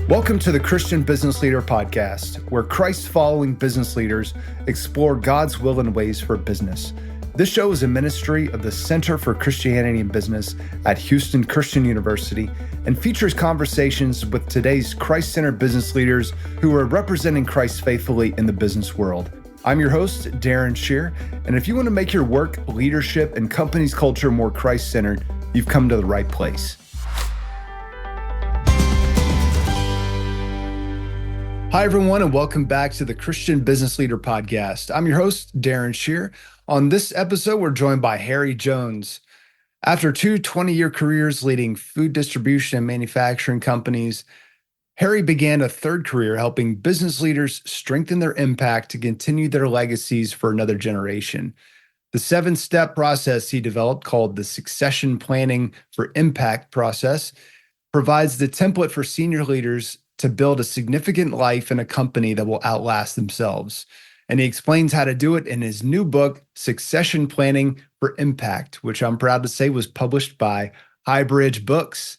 Welcome to the Christian Business Leader Podcast, where Christ-following business leaders explore God's will and ways for business. This show is a ministry of the Center for Christianity and Business at Houston Christian University and features conversations with today's Christ-centered business leaders who are representing Christ faithfully in the business world. I'm your host, Darren Shear, and if you want to make your work, leadership, and company's culture more Christ-centered, you've come to the right place. Hi, everyone, and welcome back to the Christian Business Leader Podcast. I'm your host, Darren Shear. On this episode, we're joined by Harry Jones. After two 20-year careers leading food distribution and manufacturing companies, Harry began a third career helping business leaders strengthen their impact to continue their legacies for another generation. The 7-step process he developed, called the Succession Planning for Impact process, provides the template for senior leaders to build a significant life in a company that will outlast themselves. And he explains how to do it in his new book, Succession Planning for Impact, which I'm proud to say was published by Highbridge Books.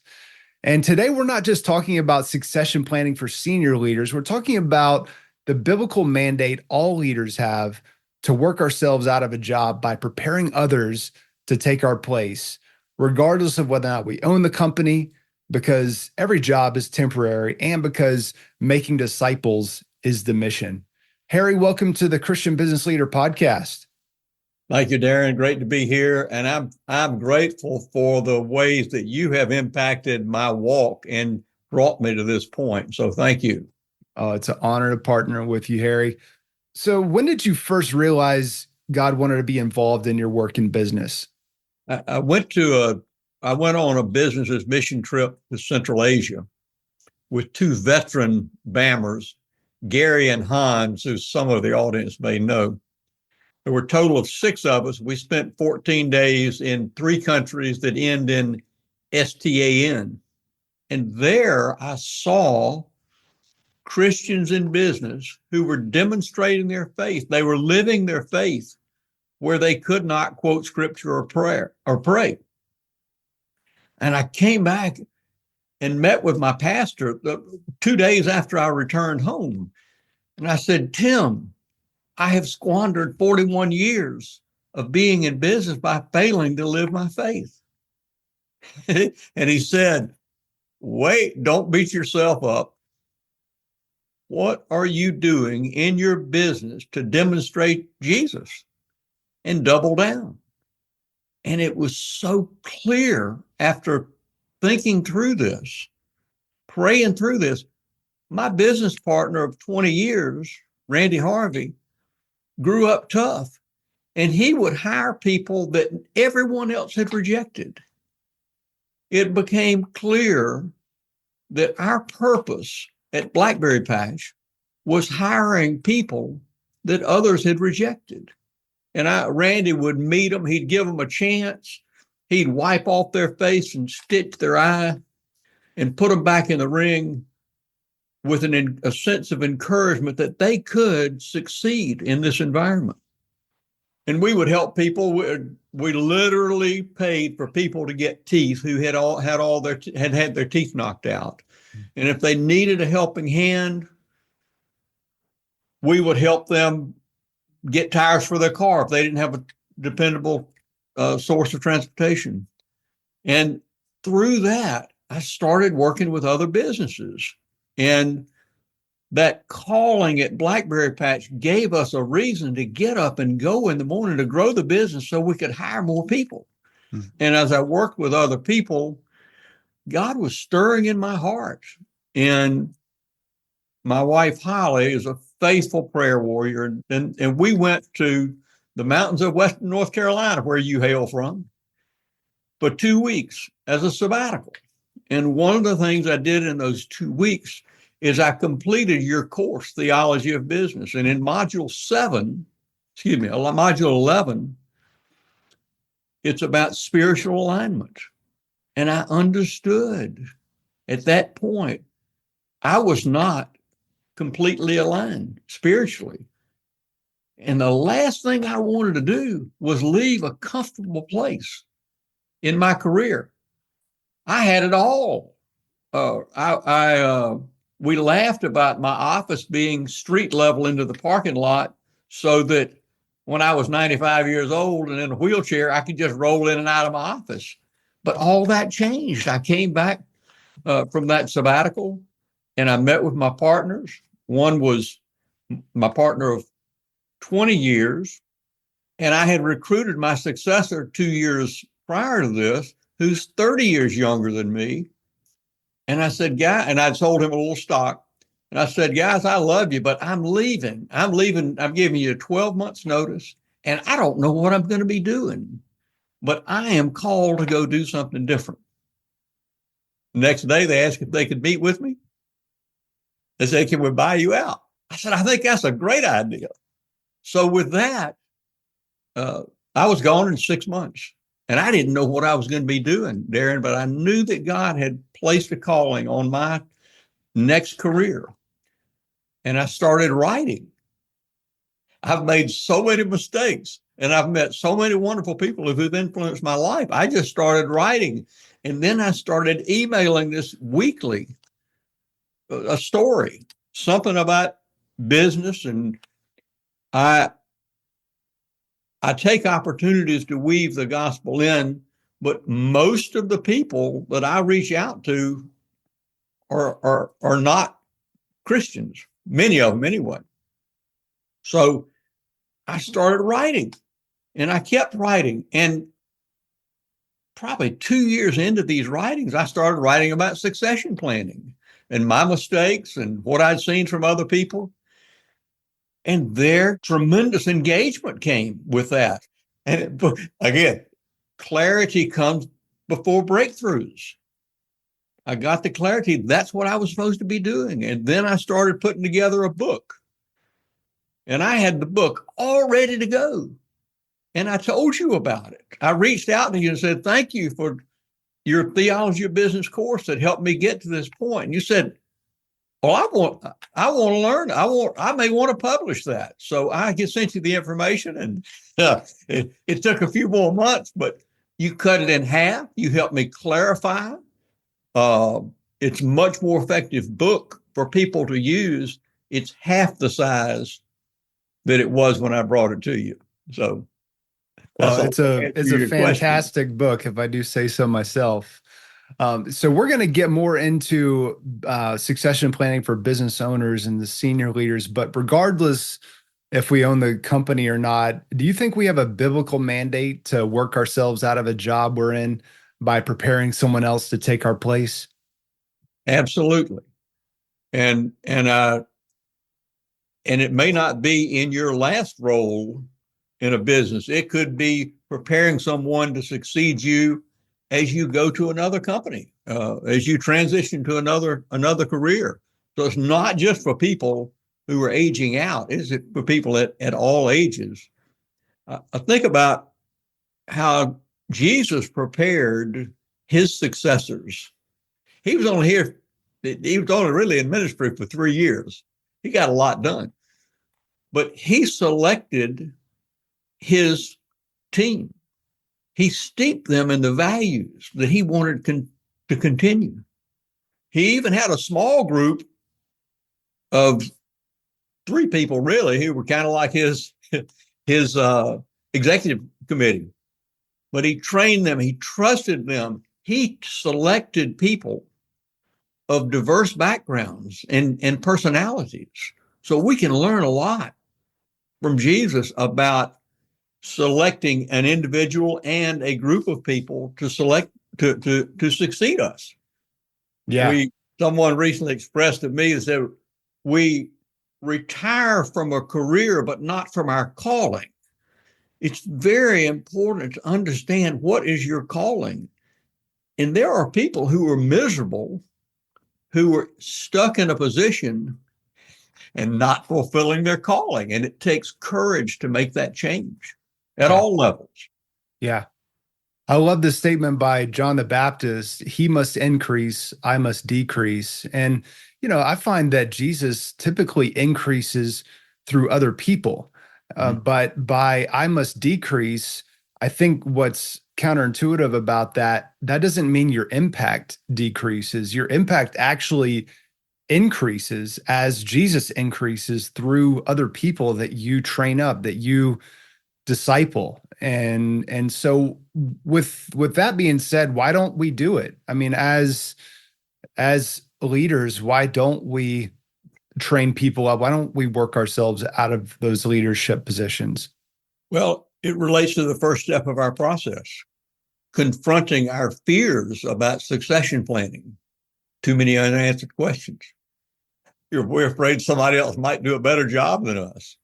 And today we're not just talking about succession planning for senior leaders, we're talking about the biblical mandate all leaders have to work ourselves out of a job by preparing others to take our place, regardless of whether or not we own the company, because every job is temporary and because making disciples is the mission. Harry, welcome to the Christian Business Leader Podcast. Thank you, Darren. Great to be here. And I'm grateful for the ways that you have impacted my walk and brought me to this point. So thank you. Oh, it's an honor to partner with you, Harry. So when did you first realize God wanted to be involved in your work in business? I went on a business mission trip to Central Asia with two veteran BAMers, Gary and Hans, who some of the audience may know. There were a total of 6 of us. We spent 14 days in 3 countries that end in STAN. And there I saw Christians in business who were demonstrating their faith. They were living their faith where they could not quote scripture or pray. And I came back and met with my pastor 2 days after I returned home. And I said, Tim, I have squandered 41 years of being in business by failing to live my faith. And he said, wait, don't beat yourself up. What are you doing in your business to demonstrate Jesus? And double down. And it was so clear after thinking through this, praying through this. My business partner of 20 years, Randy Harvey, grew up tough, and he would hire people that everyone else had rejected. It became clear that our purpose at Blackberry Patch was hiring people that others had rejected. And Randy would meet them. He'd give them a chance. He'd wipe off their face and stitch their eye and put them back in the ring with a sense of encouragement that they could succeed in this environment. And we would help people. We literally paid for people to get teeth who had had their teeth knocked out. And if they needed a helping hand, we would help them get tires for their car if they didn't have a dependable source of transportation. And through that, I started working with other businesses. And that calling at Blackberry Patch gave us a reason to get up and go in the morning to grow the business so we could hire more people. Mm-hmm. And as I worked with other people, God was stirring in my heart. And my wife, Holly, is a faithful prayer warrior. And we went to the mountains of Western North Carolina, where you hail from, for 2 weeks as a sabbatical. And one of the things I did in those 2 weeks is I completed your course, Theology of Business. And in module 11, it's about spiritual alignment. And I understood at that point, I was not completely aligned spiritually. And the last thing I wanted to do was leave a comfortable place in my career. I had it all. I we laughed about my office being street level into the parking lot so that when I was 95 years old and in a wheelchair, I could just roll in and out of my office. But all that changed. I came back from that sabbatical and I met with my partners. One was my partner of 20 years, and I had recruited my successor 2 years prior to this, who's 30 years younger than me. And I said, and I told him a little stock. And I said, guys, I love you, but I'm leaving. I'm giving you 12 months notice, and I don't know what I'm going to be doing, but I am called to go do something different. Next day, they asked if they could meet with me. They said, can we buy you out? I said, I think that's a great idea. So with that, I was gone in 6 months, and I didn't know what I was going to be doing, Darren, but I knew that God had placed a calling on my next career. And I started writing. I've made so many mistakes, and I've met so many wonderful people who've influenced my life. I just started writing, and then I started emailing this weekly, a story, something about business. And I take opportunities to weave the gospel in, but most of the people that I reach out to are not Christians, many of them anyway. So I started writing, and I kept writing. And probably 2 years into these writings, I started writing about succession planning and my mistakes and what I'd seen from other people. And their tremendous engagement came with that. And again, clarity comes before breakthroughs. I got the clarity. That's what I was supposed to be doing. And then I started putting together a book. And I had the book all ready to go. And I told you about it. I reached out to you and said, thank you for your Theology of Business course that helped me get to this point. And you said, well, I want to learn. I may want to publish that. So I sent you the information, and it took a few more months, but you cut it in half. You helped me clarify. It's much more effective book for people to use. It's half the size that it was when I brought it to you. So it's a fantastic book, if I do say so myself. So we're going to get more into succession planning for business owners and the senior leaders. But regardless if we own the company or not, do you think we have a biblical mandate to work ourselves out of a job we're in by preparing someone else to take our place? Absolutely. And it may not be in your last role in a business. It could be preparing someone to succeed you as you go to another company, as you transition to another career. So it's not just for people who are aging out. It's for people at all ages. I think about how Jesus prepared his successors. He was only really in ministry for 3 years. He got a lot done. But he selected his team. He steeped them in the values that he wanted to continue. He even had a small group of 3 people, really, who were kind of like his executive committee. But he trained them. He trusted them. He selected people of diverse backgrounds and personalities. So we can learn a lot from Jesus about selecting an individual and a group of people to select to succeed us. Yeah. Someone recently expressed to me that said, we retire from a career, but not from our calling. It's very important to understand what is your calling. And there are people who are miserable, who are stuck in a position and not fulfilling their calling. And it takes courage to make that change at all levels. Yeah. I love this statement by John the Baptist. He must increase, I must decrease. And, I find that Jesus typically increases through other people. But by I must decrease, I think what's counterintuitive about that doesn't mean your impact decreases. Your impact actually increases as Jesus increases through other people that you train up, that you disciple. And so with that being said, why don't we do it? I mean, as leaders, why don't we train people up? Why don't we work ourselves out of those leadership positions? Well, it relates to the first step of our process, confronting our fears about succession planning. Too many unanswered questions. We're afraid somebody else might do a better job than us,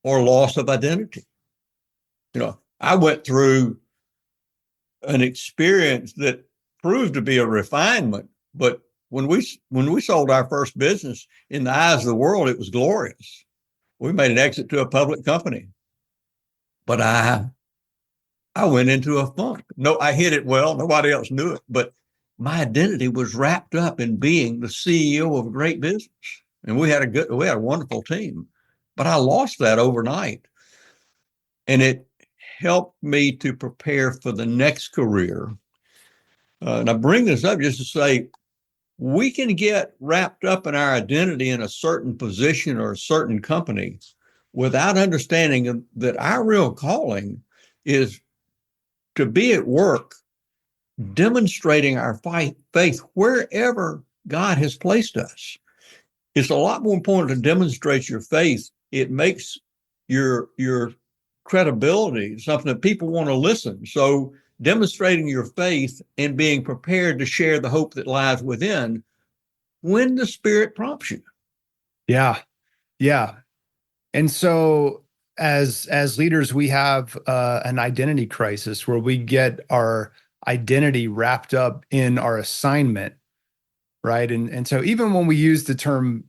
or loss of identity. I went through an experience that proved to be a refinement, but when we sold our first business, in the eyes of the world, it was glorious. We made an exit to a public company, but I went into a funk. No, I hid it well. Nobody else knew it, but my identity was wrapped up in being the CEO of a great business, and we had a wonderful team. But I lost that overnight, and it helped me to prepare for the next career. And I bring this up just to say, we can get wrapped up in our identity in a certain position or a certain company without understanding that our real calling is to be at work, demonstrating our faith wherever God has placed us. It's a lot more important to demonstrate your faith. It makes your credibility something that people want to listen. So demonstrating your faith and being prepared to share the hope that lies within when the Spirit prompts you. Yeah. Yeah. And so as leaders, we have an identity crisis where we get our identity wrapped up in our assignment, right? And so even when we use the term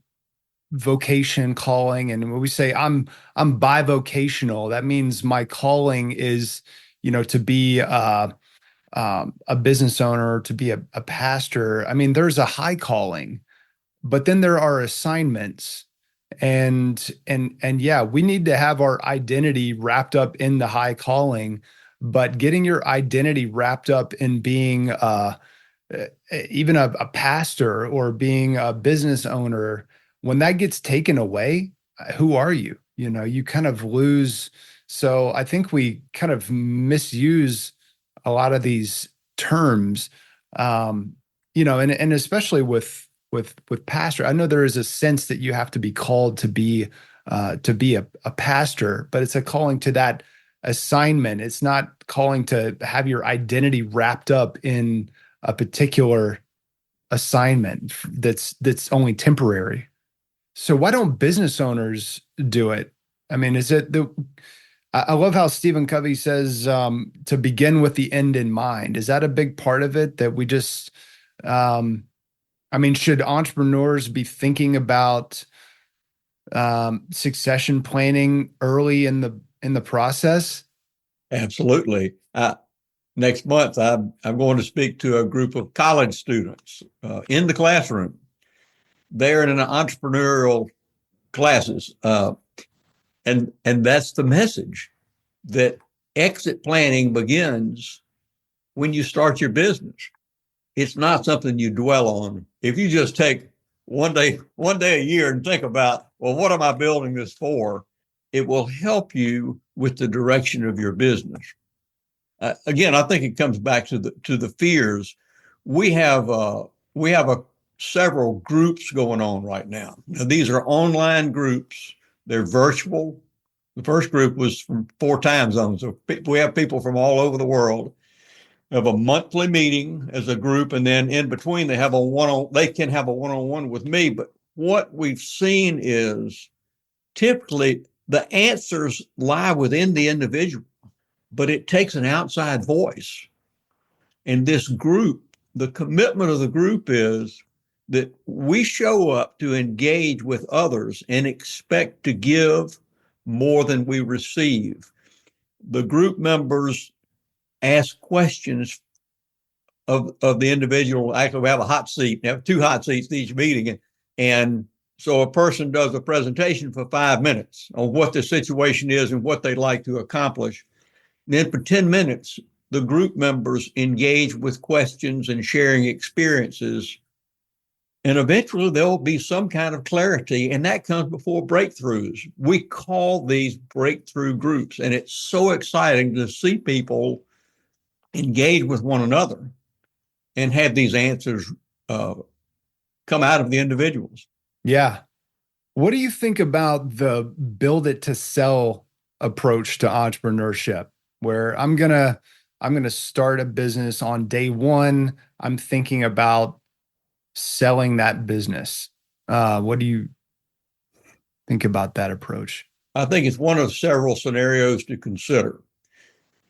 vocation, calling, and when we say I'm bivocational, that means my calling is, to be a business owner, to be a pastor. I mean, there's a high calling, but then there are assignments. And yeah, we need to have our identity wrapped up in the high calling, but getting your identity wrapped up in being even a pastor or being a business owner, when that gets taken away, who are you? You kind of lose. So I think we kind of misuse a lot of these terms, and especially with pastor. I know there is a sense that you have to be called to be a pastor, but it's a calling to that assignment. It's not calling to have your identity wrapped up in a particular assignment that's only temporary. So why don't business owners do it? I mean, I love how Stephen Covey says to begin with the end in mind. Is that a big part of it, that we just, should entrepreneurs be thinking about succession planning early in the process? Absolutely. Next month, I'm going to speak to a group of college students in the classroom. They're in an entrepreneurial classes, and that's the message, that exit planning begins when you start your business. It's not something you dwell on. If you just take one day a year and think about, well, what am I building this for? It will help you with the direction of your business. Again, I think it comes back to the fears. We have several groups going on right now. Now, these are online groups. They're virtual. The first group was from 4 time zones. So we have people from all over the world. We have a monthly meeting as a group, and then in between they can have a one-on-one with me. But what we've seen is typically the answers lie within the individual, but it takes an outside voice. And this group, the commitment of the group is that we show up to engage with others and expect to give more than we receive. The group members ask questions of the individual. Actually, we have a hot seat. We have 2 hot seats at each meeting. And so a person does a presentation for 5 minutes on what the situation is and what they'd like to accomplish. And then for 10 minutes, the group members engage with questions and sharing experiences. And eventually there'll be some kind of clarity, and that comes before breakthroughs. We call these breakthrough groups, and it's so exciting to see people engage with one another and have these answers come out of the individuals. Yeah. What do you think about the build it to sell approach to entrepreneurship, where I'm gonna start a business on day one. I'm thinking about selling that business. What do you think about that approach? I think it's one of several scenarios to consider.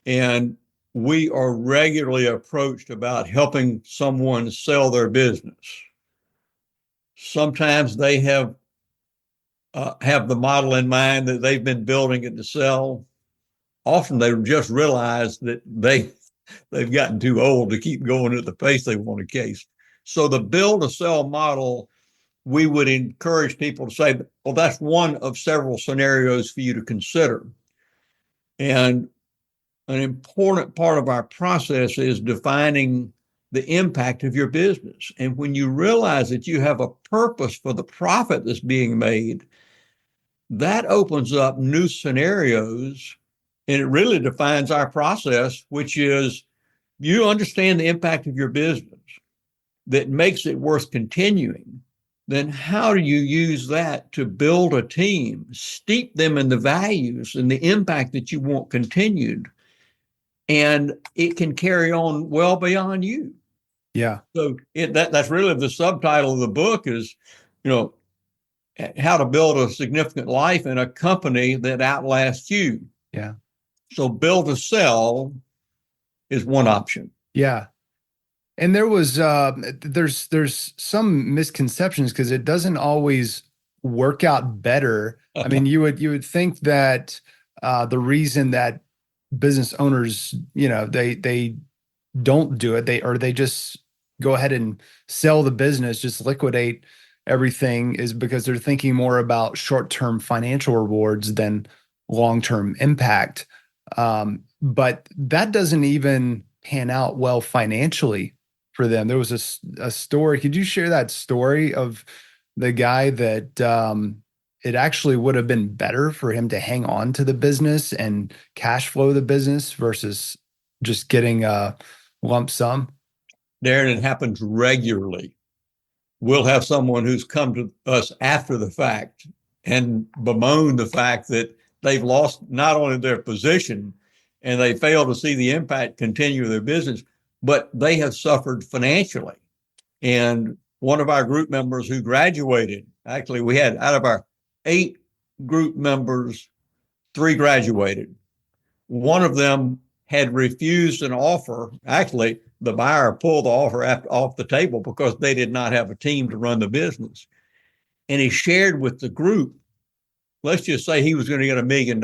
And we are regularly approached about helping someone sell their business. Sometimes they have the model in mind that they've been building it to sell. Often they just realize that they've gotten too old to keep going at the pace they want to case. So the build to sell model, we would encourage people to say, well, that's one of several scenarios for you to consider. And an important part of our process is defining the impact of your business. And when you realize that you have a purpose for the profit that's being made, that opens up new scenarios, and it really defines our process, which is you understand the impact of your business that makes it worth continuing. Then how do you use that to build a team, steep them in the values and the impact that you want continued? And it can carry on well beyond you. Yeah. So that's really the subtitle of the book is, how to build a significant life in a company that outlasts you. Yeah. So build to sell is one option. Yeah. And there's some misconceptions because it doesn't always work out better. I mean, you would think that the reason that business owners, they don't do it, they just go ahead and sell the business, just liquidate everything, is because they're thinking more about short-term financial rewards than long-term impact. But that doesn't even pan out well financially for them. There was a story. Could you share that story of the guy that it actually would have been better for him to hang on to the business and cash flow the business versus just getting a lump sum? Darren, it happens regularly. We'll have someone who's come to us after the fact and bemoan the fact that they've lost not only their position and they fail to see the impact continue their business, but they have suffered financially. And one of our group members who graduated, actually, we had out of our 8 group members, 3 graduated. One of them had refused an offer. Actually, the buyer pulled the offer off the table because they did not have a team to run the business. And he shared with the group, let's just say he was going to get $1 million.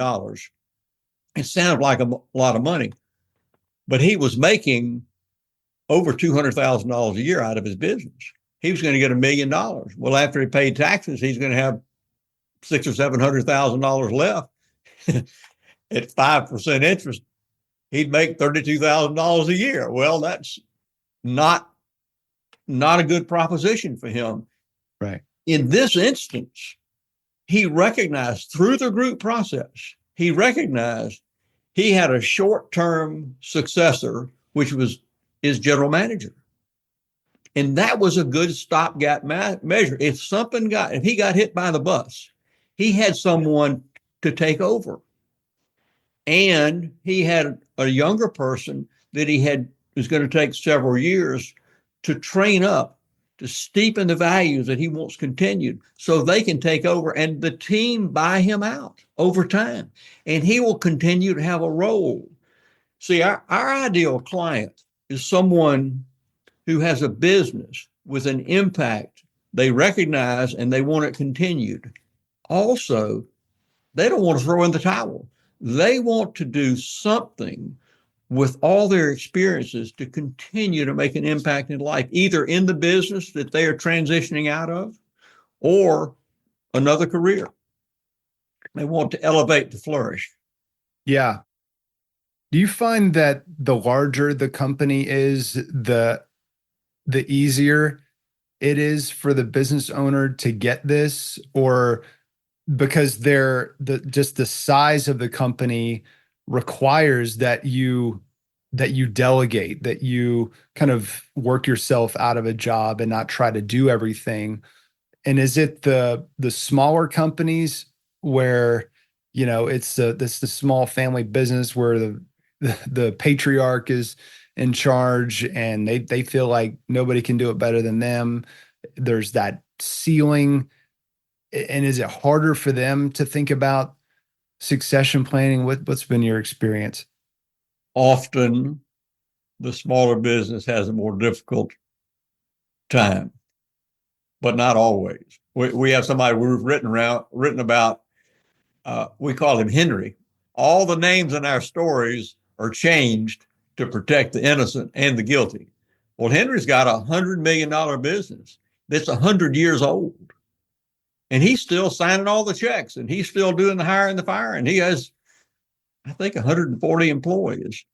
It sounded like a lot of money, but he was making over $200,000 a year out of his business. He was going to get $1 million. Well, after he paid taxes, he's going to have $600,000 or $700,000 left. At 5% interest, he'd make $32,000 a year. Well, that's not a good proposition for him. Right. In this instance, he recognized through the group process, he recognized he had a short-term successor, which was his general manager. And that was a good stopgap measure. If he got hit by the bus, he had someone to take over. And he had a younger person that was going to take several years to train up, to steepen the values that he wants continued so they can take over and the team buy him out over time. And he will continue to have a role. See, our ideal client is someone who has a business with an impact they recognize and they want it continued. Also, they don't want to throw in the towel. They want to do something with all their experiences to continue to make an impact in life, either in the business that they are transitioning out of or another career. They want to elevate to flourish. Yeah. Do you find that the larger the company is, the easier it is for the business owner to get this, or because just the size of the company requires that you delegate, that you kind of work yourself out of a job and not try to do everything? And is it the smaller companies where, it's the small family business where the patriarch is in charge and they feel like nobody can do it better than them? There's that ceiling. And is it harder for them to think about succession planning? What's been your experience? Often the smaller business has a more difficult time, but not always. We have somebody we've written about. We call him Henry. All the names in our stories are changed to protect the innocent and the guilty. Well, Henry's got $100 million business that's 100 years old. And he's still signing all the checks, and he's still doing the hire and the fire. And he has, I think, 140 employees.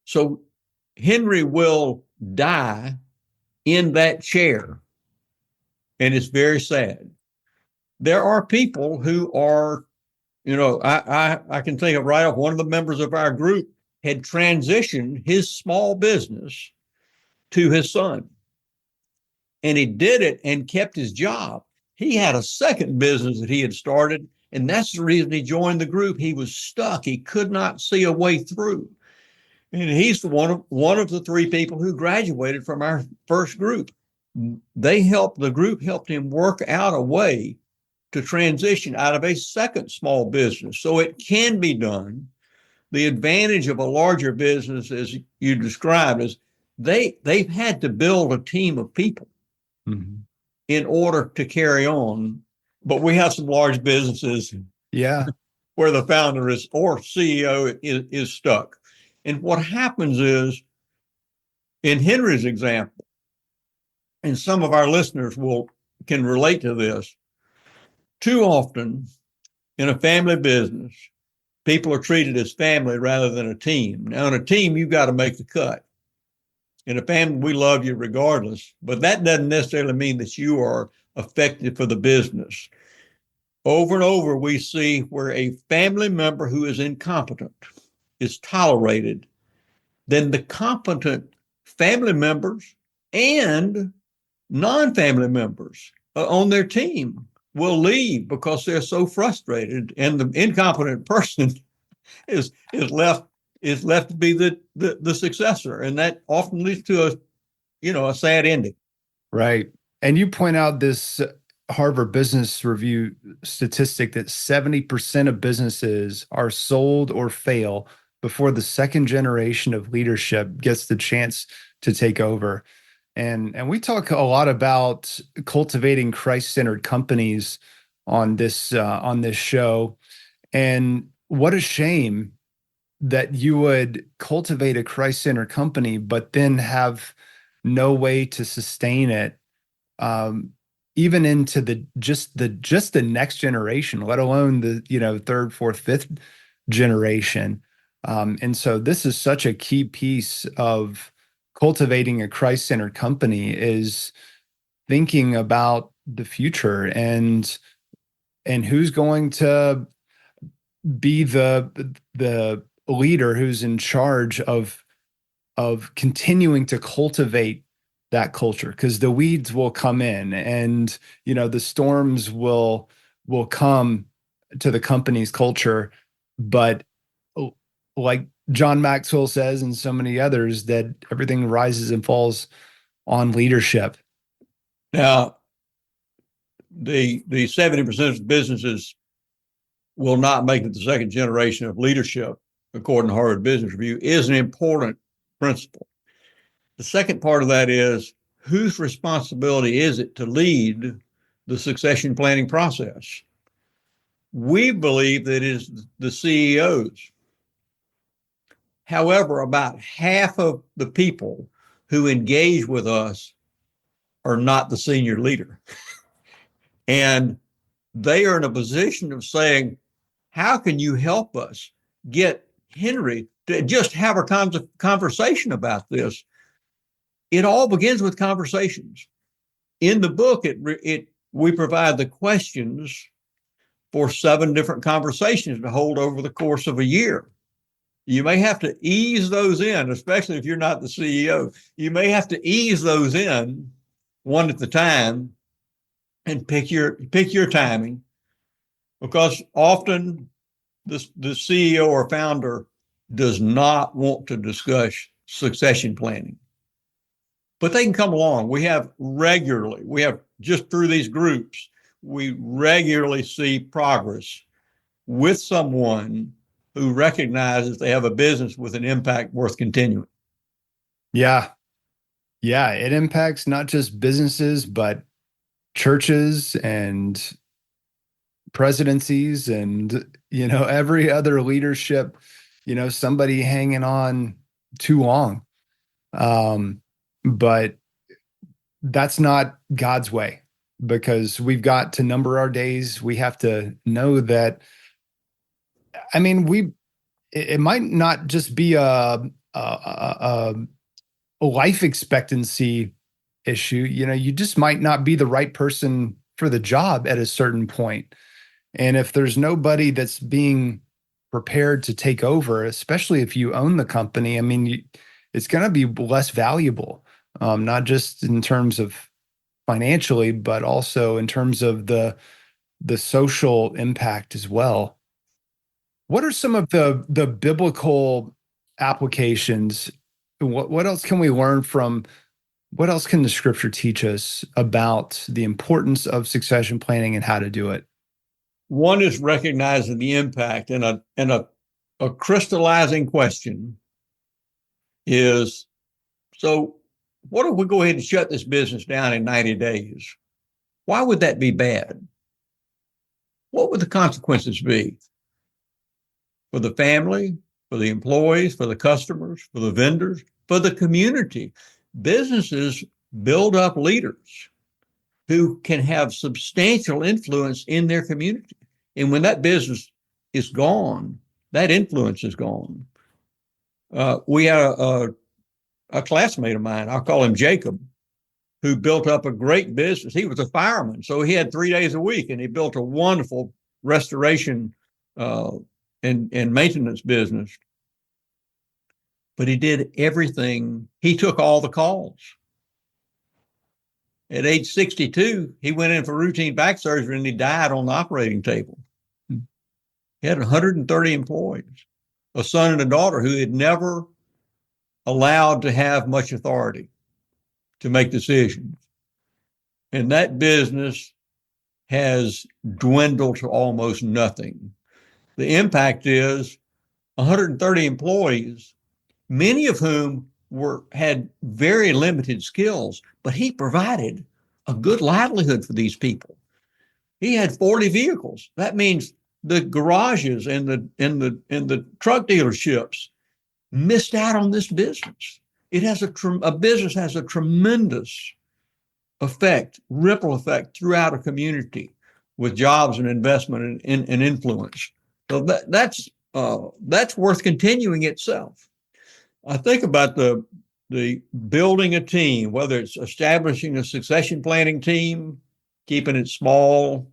So Henry will die in that chair. And it's very sad. There are people who are, I can think of right off, one of the members of our group had transitioned his small business to his son. And he did it and kept his job. He had a second business that he had started, and that's the reason he joined the group. He was stuck. He could not see a way through. And he's one of the three people who graduated from our first group. The group helped him work out a way to transition out of a second small business. So it can be done. The advantage of a larger business, as you described, is they've had to build a team of people. Mm-hmm. In order to carry on. But we have some large businesses where the founder or CEO is stuck. And what happens is, in Henry's example, and some of our listeners can relate to this, too often in a family business, people are treated as family rather than a team. Now, in a team, you've got to make the cut. In a family, we love you regardless, but that doesn't necessarily mean that you are effective for the business. Over and over, we see where a family member who is incompetent is tolerated, then the competent family members and non-family members on their team will leave because they're so frustrated, and the incompetent person is left to be the successor, and that often leads to a sad ending. Right. And you point out this Harvard Business Review statistic that 70% of businesses are sold or fail before the second generation of leadership gets the chance to take over. And we talk a lot about cultivating Christ-centered companies on this show. And what a shame that you would cultivate a Christ-centered company, but then have no way to sustain it, even into just the next generation, let alone the third, fourth, fifth generation. And so this is such a key piece of cultivating a Christ-centered company, is thinking about the future and who's going to be the leader who's in charge of continuing to cultivate that culture, because the weeds will come in, and the storms will come to the company's culture. But like John Maxwell says, and so many others, that everything rises and falls on leadership. Now, the 70% of businesses will not make it the second generation of leadership, according to Harvard Business Review, is an important principle. The second part of that is, whose responsibility is it to lead the succession planning process? We believe that it is the CEOs. However, about half of the people who engage with us are not the senior leader. And they are in a position of saying, how can you help us get Henry to just have a conversation about this? It all begins with conversations. in the book, we provide the questions for 7 different conversations to hold over the course of a year. You may have to ease those in, especially if you're not the CEO. You may have to ease those in one at a time and pick your timing, because often the CEO or founder does not want to discuss succession planning. But they can come along. We have just through these groups, we regularly see progress with someone who recognizes they have a business with an impact worth continuing. Yeah. Yeah. It impacts not just businesses, but churches and presidencies and, every other leadership, somebody hanging on too long. But that's not God's way, because we've got to number our days. We have to know that, it might not just be a life expectancy issue. You just might not be the right person for the job at a certain point. And if there's nobody that's being prepared to take over, especially if you own the company, it's going to be less valuable, not just in terms of financially, but also in terms of the social impact as well. What are some of the biblical applications? What else can we learn from? What else can the scripture teach us about the importance of succession planning and how to do it? One is recognizing the impact, and a crystallizing question is, so what if we go ahead and shut this business down in 90 days? Why would that be bad? What would the consequences be for the family, for the employees, for the customers, for the vendors, for the community? Businesses build up leaders who can have substantial influence in their community. And when that business is gone, that influence is gone. We had a classmate of mine, I'll call him Jacob, who built up a great business. He was a fireman, so he had 3 days a week, and he built a wonderful restoration and maintenance business. But he did everything. He took all the calls. At age 62, he went in for routine back surgery and he died on the operating table. He had 130 employees, a son and a daughter who had never allowed to have much authority to make decisions. And that business has dwindled to almost nothing. The impact is 130 employees, many of whom had very limited skills, but he provided a good livelihood for these people. He had 40 vehicles. That means the garages and the truck dealerships missed out on this business. It has a business has a tremendous effect, ripple effect throughout a community with jobs and investment and influence. So that's worth continuing itself. I think about the building a team, whether it's establishing a succession planning team, keeping it small,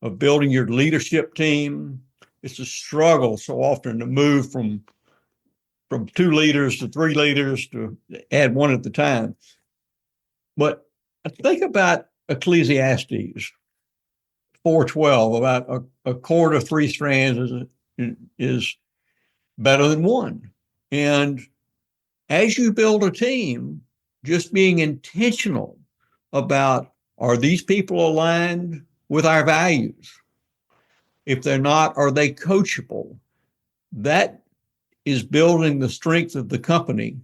of building your leadership team. It's a struggle so often to move from 2 leaders to 3 leaders to add one at a time. But I think about Ecclesiastes 4:12, about a cord of 3 strands is better than one. And as you build a team, just being intentional about, are these people aligned with our values? If they're not, are they coachable? That is building the strength of the company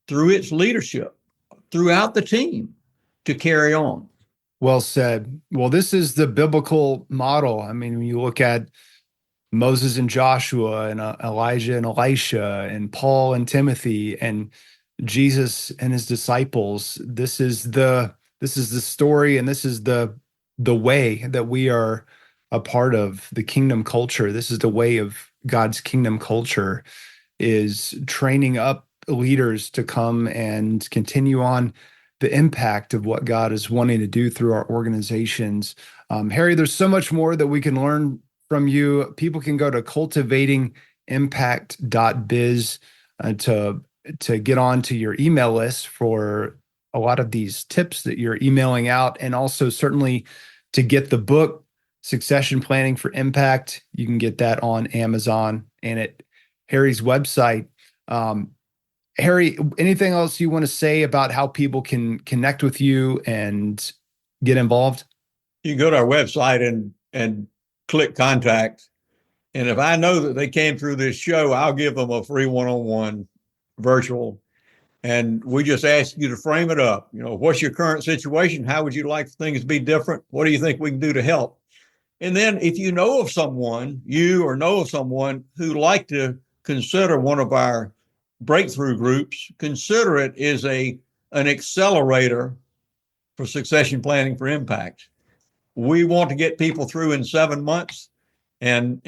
through its leadership, throughout the team, to carry on. Well said. Well, this is the biblical model. When you look at Moses and Joshua and Elijah and Elisha and Paul and Timothy and Jesus and his disciples, this is the story, and this is the way that we are a part of the kingdom culture. This is the way of God's kingdom culture, is training up leaders to come and continue on the impact of what God is wanting to do through our organizations. Harry, there's so much more that we can learn from you. People can go to cultivatingimpact.biz to get onto your email list for a lot of these tips that you're emailing out, and also certainly to get the book, Succession Planning for Impact. You can get that on Amazon and at Harry's website. Harry, anything else you want to say about how people can connect with you and get involved? You can go to our website and click contact. And if I know that they came through this show, I'll give them a free one-on-one virtual. And we just ask you to frame it up. What's your current situation? How would you like things to be different? What do you think we can do to help? And then if you know of someone, who'd like to consider one of our breakthrough groups, consider it as an accelerator for succession planning for impact. We want to get people through in 7 months and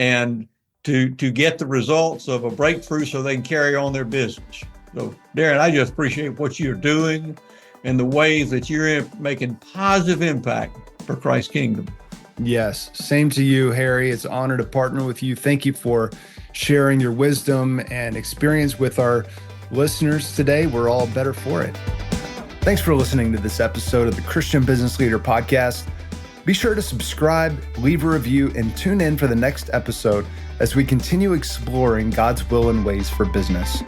to get the results of a breakthrough so they can carry on their business. So, Darren, I just appreciate what you're doing and the ways that you're making positive impact for Christ's kingdom. Yes, same to you, Harry. It's an honor to partner with you. Thank you for sharing your wisdom and experience with our listeners today. We're all better for it. Thanks for listening to this episode of the Christian Business Leader Podcast. Be sure to subscribe, leave a review, and tune in for the next episode as we continue exploring God's will and ways for business.